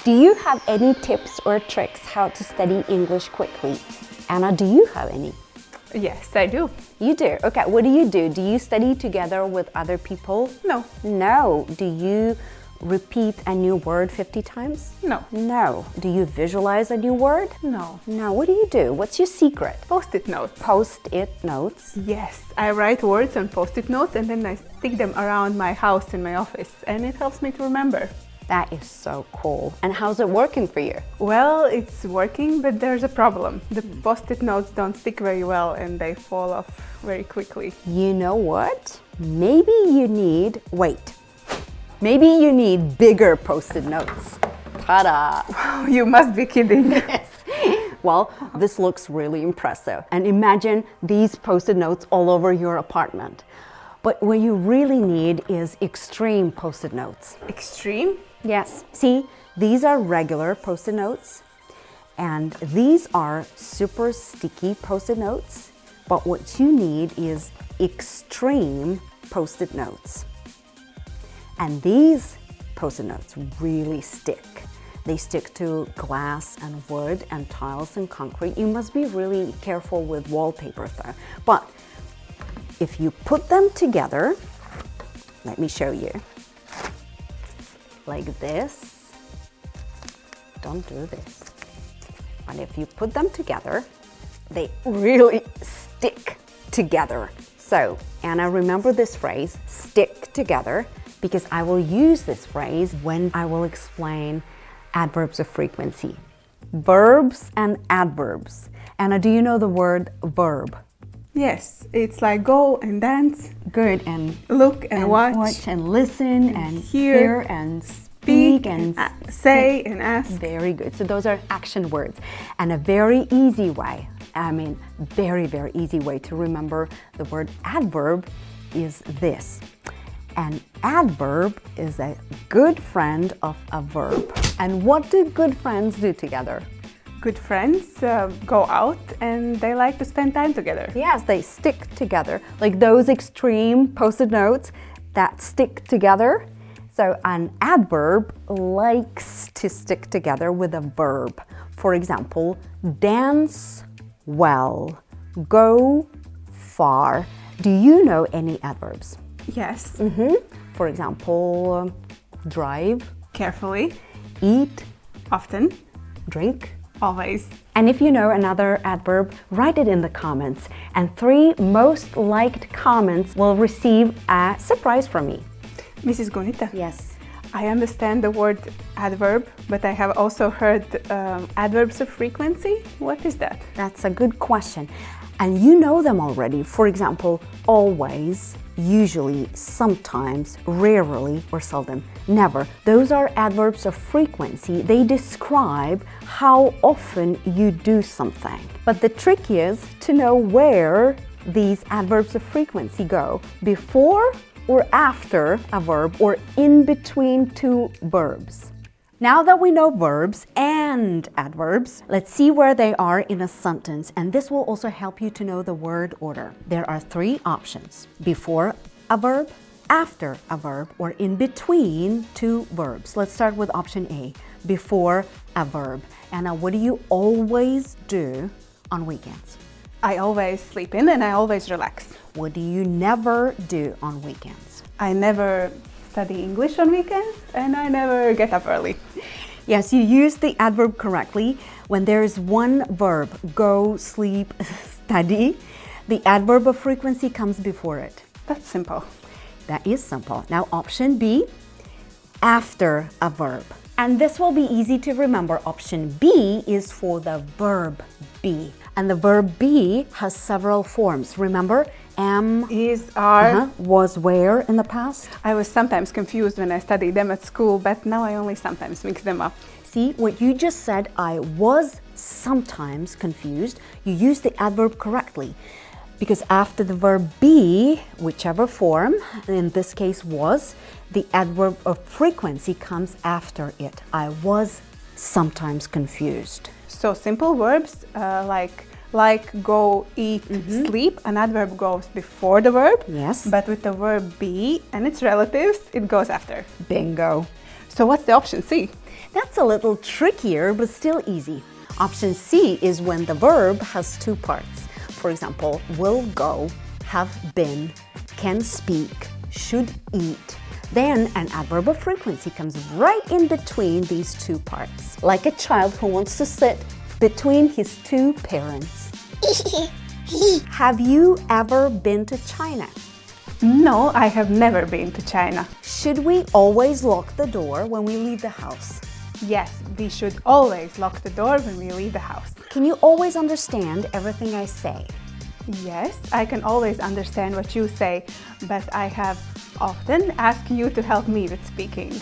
Do you have any tips or tricks how to study English quickly? Anna, do you have any? Yes, I do. You do? Okay, what do? Do you study together with other people? No. No. Do you repeat a new word 50 times? No. No. Do you visualize a new word? No. No. What do you do? What's your secret? Post-it notes. Post-it notes? Yes, I write words on post-it notes and then I stick them around my house in my office, and it helps me to remember. That is so cool. And how's it working for you? Well, it's working, but there's a problem. The post-it notes don't stick very well and they fall off very quickly. You know what? Maybe you need bigger post-it notes. Ta-da! You must be kidding. Yes. Well, this looks really impressive. And imagine these post-it notes all over your apartment. But what you really need is extreme post-it notes. Extreme? Yes. See, these are regular post-it notes, and these are super sticky post-it notes. But what you need is extreme post-it notes. And these post-it notes really stick. They stick to glass and wood and tiles and concrete. You must be really careful with wallpaper though. But if you put them together, let me show you. Like this. Don't do this. But if you put them together, they really stick together. So, Anna, remember this phrase, stick together, because I will use this phrase when I will explain adverbs of frequency. Verbs and adverbs. Anna, do you know the word verb? Yes, it's like go and dance. Good, and look and watch and listen and hear and speak and say and ask. Very good. So those are action words. And a very easy way, very, very easy way to remember the word adverb is this. An adverb is a good friend of a verb. And what do good friends do together? Good friends go out and they like to spend time together. Yes, they stick together. Like those extreme post-it notes that stick together. So an adverb likes to stick together with a verb. For example, dance well, go far. Do you know any adverbs? Yes. For example, drive, carefully, eat, often, drink, always. And if you know another adverb, write it in the comments. And 3 most liked comments will receive a surprise from me. Mrs. Gunita? Yes. I understand the word adverb, but I have also heard adverbs of frequency. What is that? That's a good question. And you know them already. For example, always, usually, sometimes, rarely, or seldom, never. Those are adverbs of frequency. They describe how often you do something. But the trick is to know where these adverbs of frequency go, before or after a verb or in between 2 verbs. Now that we know verbs and adverbs, let's see where they are in a sentence, and this will also help you to know the word order. There are 3 options: before a verb, after a verb, or in between 2 verbs. Let's start with option A, before a verb. Anna, what do you always do on weekends? I always sleep in and I always relax. What do you never do on weekends? I never study English on weekends and I never get up early. Yes, you use the adverb correctly. When there is one verb, go, sleep, study, the adverb of frequency comes before it. That's simple. That is simple. Now option B, after a verb. And this will be easy to remember. Option B is for the verb be. And the verb be has several forms. Remember, am, is, are, was, where in the past. I was sometimes confused when I studied them at school, but now I only sometimes mix them up. See, what you just said, I was sometimes confused. You used the adverb correctly. Because after the verb be, whichever form, in this case was, the adverb of frequency comes after it. I was sometimes confused. So simple verbs like go, eat, sleep, an adverb goes before the verb. Yes. But with the verb be and its relatives, it goes after. Bingo. So what's the option C? That's a little trickier, but still easy. Option C is when the verb has two parts. For example, will go, have been, can speak, should eat. Then an adverb of frequency comes right in between these two parts, like a child who wants to sit between his two parents. Have you ever been to China? No, I have never been to China. Should we always lock the door when we leave the house? Yes, we should always lock the door when we leave the house. Can you always understand everything I say? Yes, I can always understand what you say, but I have often asked you to help me with speaking.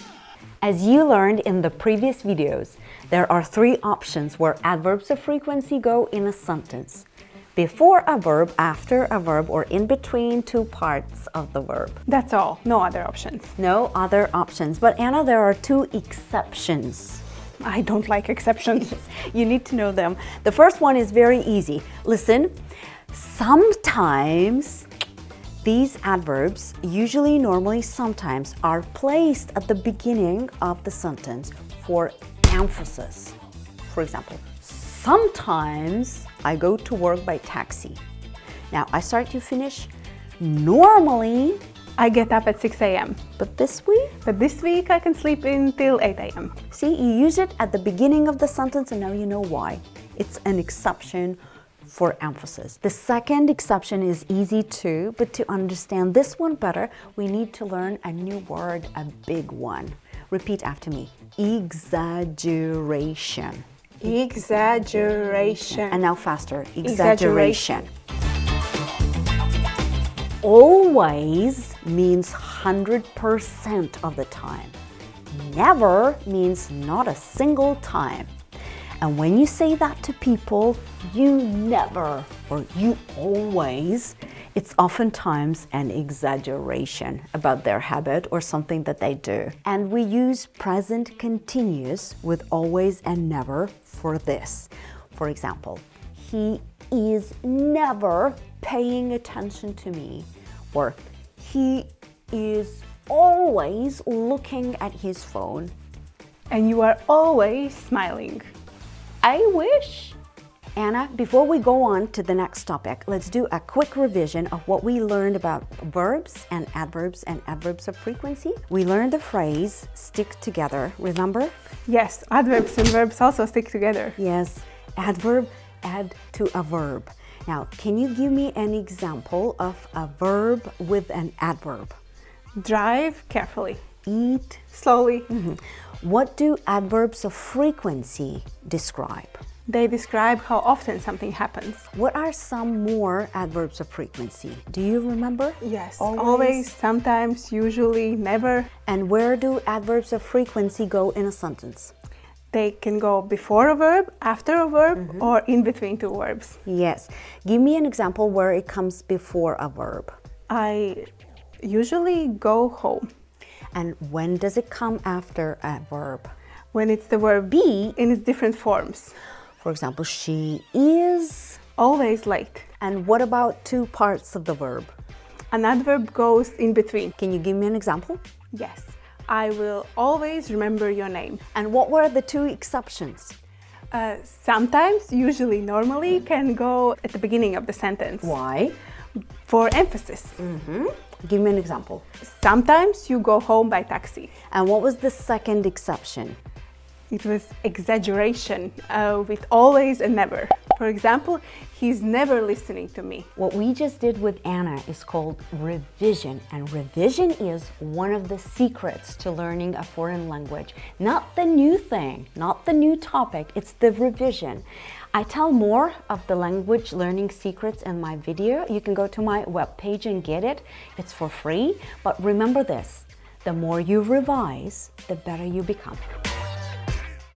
As you learned in the previous videos, there are three options where adverbs of frequency go in a sentence. Before a verb, after a verb, or in between two parts of the verb. That's all, no other options. No other options. But Anna, there are two exceptions. I don't like exceptions. You need to know them. The first one is very easy. Listen, sometimes these adverbs, usually, normally, sometimes, are placed at the beginning of the sentence for emphasis. For example, sometimes I go to work by taxi. Now, I start, you finish. Normally, I get up at 6 a.m. But this week? But this week I can sleep until 8 a.m. See, you use it at the beginning of the sentence and now you know why. It's an exception for emphasis. The second exception is easy too, but to understand this one better, we need to learn a new word, a big one. Repeat after me. Exaggeration. Exaggeration. And now faster. Exaggeration. Always means 100% of the time. Never means not a single time. And when you say that to people, you never or you always, it's oftentimes an exaggeration about their habit or something that they do. And we use present continuous with always and never for this. For example, he is never paying attention to me, or he is always looking at his phone. And you are always smiling. I wish. Anna, before we go on to the next topic, let's do a quick revision of what we learned about verbs and adverbs of frequency. We learned the phrase stick together, remember? Yes, adverbs and verbs also stick together. Yes, adverb add to a verb. Now, can you give me an example of a verb with an adverb? Drive carefully. Eat slowly. What do adverbs of frequency describe? They describe how often something happens. What are some more adverbs of frequency? Do you remember? Yes, always, sometimes, usually, never. And where do adverbs of frequency go in a sentence? They can go before a verb, after a verb, or in between two verbs. Yes. Give me an example where it comes before a verb. I usually go home. And when does it come after a verb? When it's the verb be in its different forms. For example, she is always late. And what about two parts of the verb? An adverb goes in between. Can you give me an example? Yes. I will always remember your name. And what were the two exceptions? Sometimes, usually, normally, can go at the beginning of the sentence. Why? For emphasis. Give me an example. Sometimes you go home by taxi. And what was the second exception? It was exaggeration with always and never. For example, he's never listening to me. What we just did with Anna is called revision. And revision is one of the secrets to learning a foreign language. Not the new thing, not the new topic, it's the revision. I tell more of the language learning secrets in my video. You can go to my webpage and get it. It's for free. But remember this, the more you revise, the better you become.